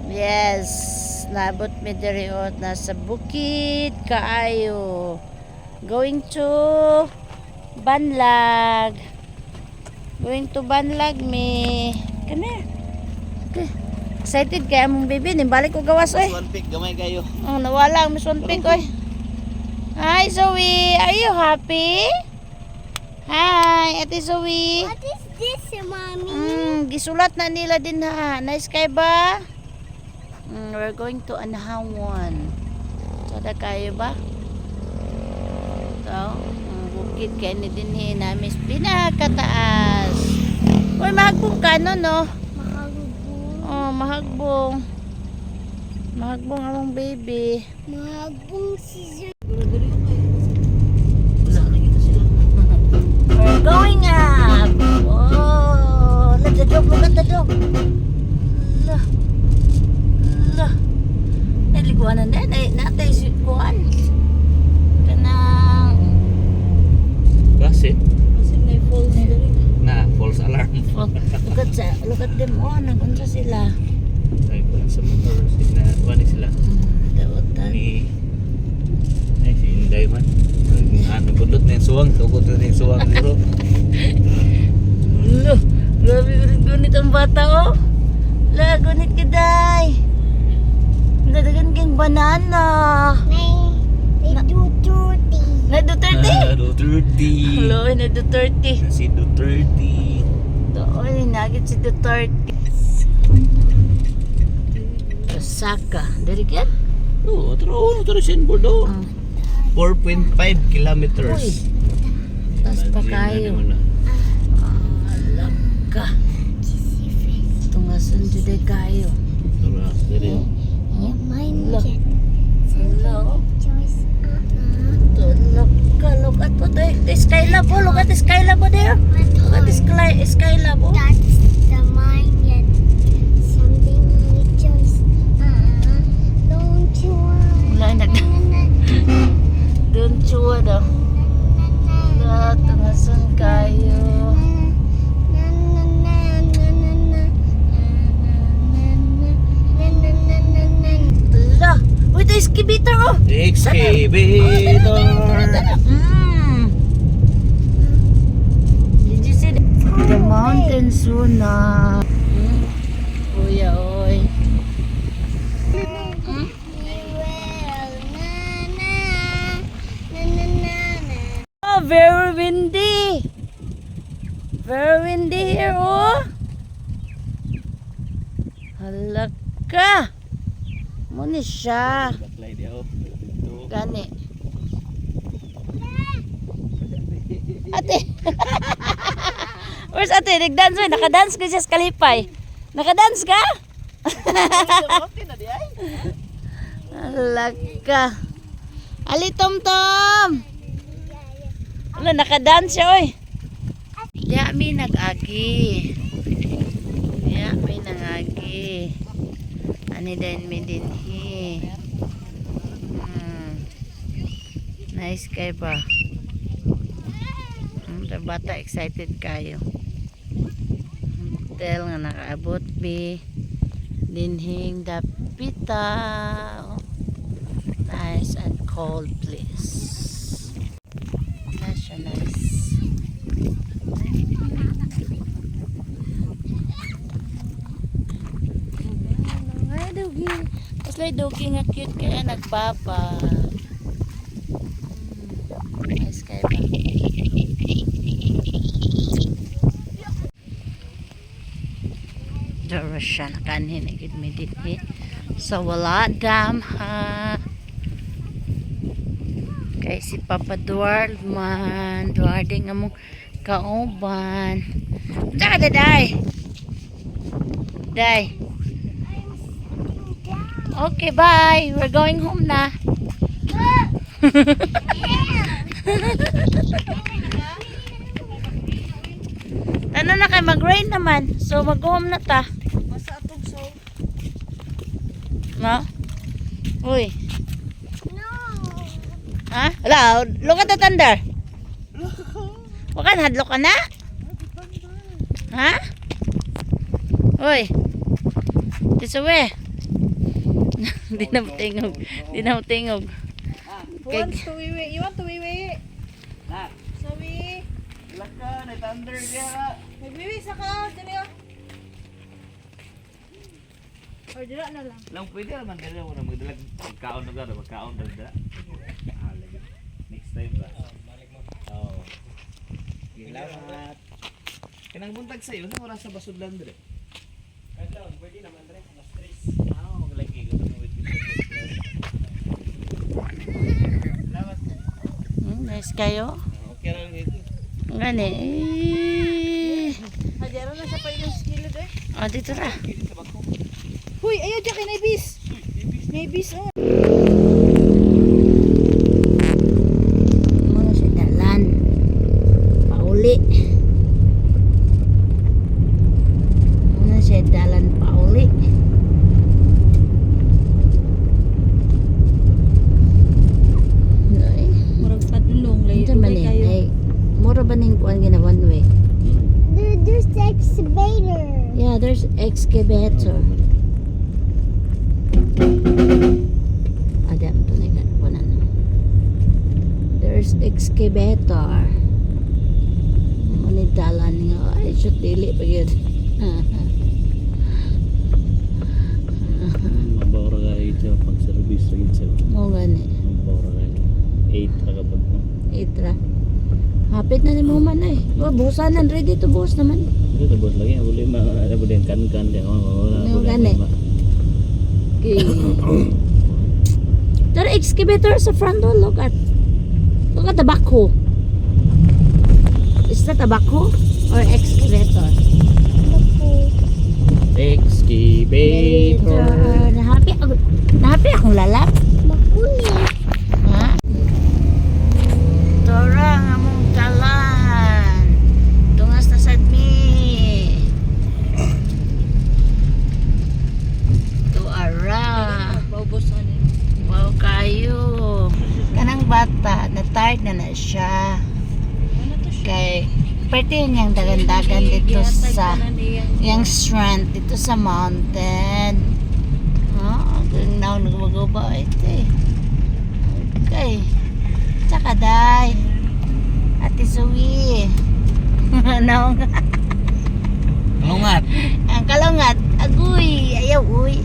Yes, nabot mi diri o nasa bukid kaayo. Going to Banlag. Going to Banlag me. Come here. Okay. Excited kaya mong baby, nimbalik ko gawas oy. One pick gamay kayo. Oh, nawala ang Miss One Pick oy. Hi Zoe, are you happy? Hi, Ate Zoe. What is this, Mommy? Gisulat na nila din ha. Nice kay ba? We're going to Anahawan. Sada kayo ba? So, bukid kayo ni din namin pinakataas. Uy, mahagbong ka no? Mahagbong. Oh, mahagbong. Mahagbong among baby. Mahagbong si We're going up. Oh, look at the dog. Lah. Naliguanan din. Natay si Kuan. Kanang Kasi kasi may false diri. na false alarm. Look at them. Oh, nagunsa sila. Ay pa sa motor sila, wani sila. Daotan. Ni ay si Inday man. Ano budot na yung suwang, tugot na yung suwang bro. Lo, grabe gunit ang bata oh. La, gunit kiday. Dadagan kang banana. May Duterte. Na Duterte. Duterte. Hello, na Duterte. Si Duterte. Doon, nagit si Duterte. Osaka. Dari kan? Oo, tro signboard do. 4.5 kilometers. Tas pa kayo. Alaka. Tungasan jude kayo. Tara, dere. Mine Look. get Hello. choice. Look at what the Skylab. Oh, look at the Skylab there. Look at the Skylab. Oh. That's the mine get something with choice. Don't you want? Wala Don't you daw. La, tungasan kayo. La, uy, ito excavator oh. Excavator. Did you see the mountain suna? Kuya, oy. Oh, very windy. Very windy here, oh. Halaka. Muna siya. Baklay di ako. Gani. Ate. Where's ate? Nag-dance mo. Naka-dance ko siya sa kalipay. Naka-dance ka? Halaka. Ali, Tom-Tom. Wala, naka-dance siya, oy. Yami nag-agi. Yami nag-agi. Ani din mi din hi. Nice kay pa. Bata excited kayo. Hotel nga nakaabot bi. Dinhing dapita. Nice and cold place. Nice. Ay, dugi. Tapos dugi nga cute kaya nagbaba. Nice kayo ba? Dara siya nakanhin. Ikit may diti. So, wala dam ha. Kay si Papa Duard man. Duarding among kauban. Tsaka daday. Day. Okay, bye. We're going home na. Ano na kay mag-rain naman. So mag-home na ta. Masa atog so. No? Uy. No. Ha? Hello, look at the thunder. Wakan hadlok ka na? Ha? Uy. This away. Di na tingog. Di na tingog. Who wants to wiwi? You want to wiwi? Na. Sabi. Laka na thunder dia. Nagwiwi sa ka. Dili ah. Or dila na lang. Lang pwede naman dala mo na magdalag kaon na garo, magkaon na da. Next time ba? Oh. Salamat. Kanang buntag sa iyo, sa oras sa basudlan dire. Kadlaw, pwede naman dire, mas stress. Maglagi ko ng with. Salamat. Nice kayo. Okay ra ito. Ngani. Hajaro na sa pa yung skillet eh. Dito ra. Kini sa bako. Huy, ayaw dyan kay Naibis. Naibis oh. Mga si dalan. Pauli. Mga si dalan pauli. Ay, Murag padulong lay. ito man eh. Mura ba ning kuan gina one way? There's the excavator. Yeah, there's excavator. Ada to na kunan. There's excavator. Mani dalan nga ay shoot dili pa gyud. Mabawra ga ito pag service rin sa. Mo gani. Mabawra ga 8 ra kapag mo. Itra. Hapit na ni mo man ay. Busanan ready to boss naman. Ito bos lagi boleh ada boleh kan dia Ano gani? Okay. There are excavator sa front door. Look at the backhoe. Is that a backhoe or excavator? Excavator. Nahapi akong lalap. Makuni. Ha? Tora nga mong talan. Tungas na sadmi. Tuara. Baubos ano. Wow kayo. Kanang bata, na-tired na siya. Ano to siya? Kay pwede niyang dagan-dagan dito sa yung strand dito sa mountain. Hanggang now nagwagawa ito eh. Okay. Tsaka day. Ate Zoe. Ano nga? Lungat. Ang kalungat. Agoy. Ayaw uy.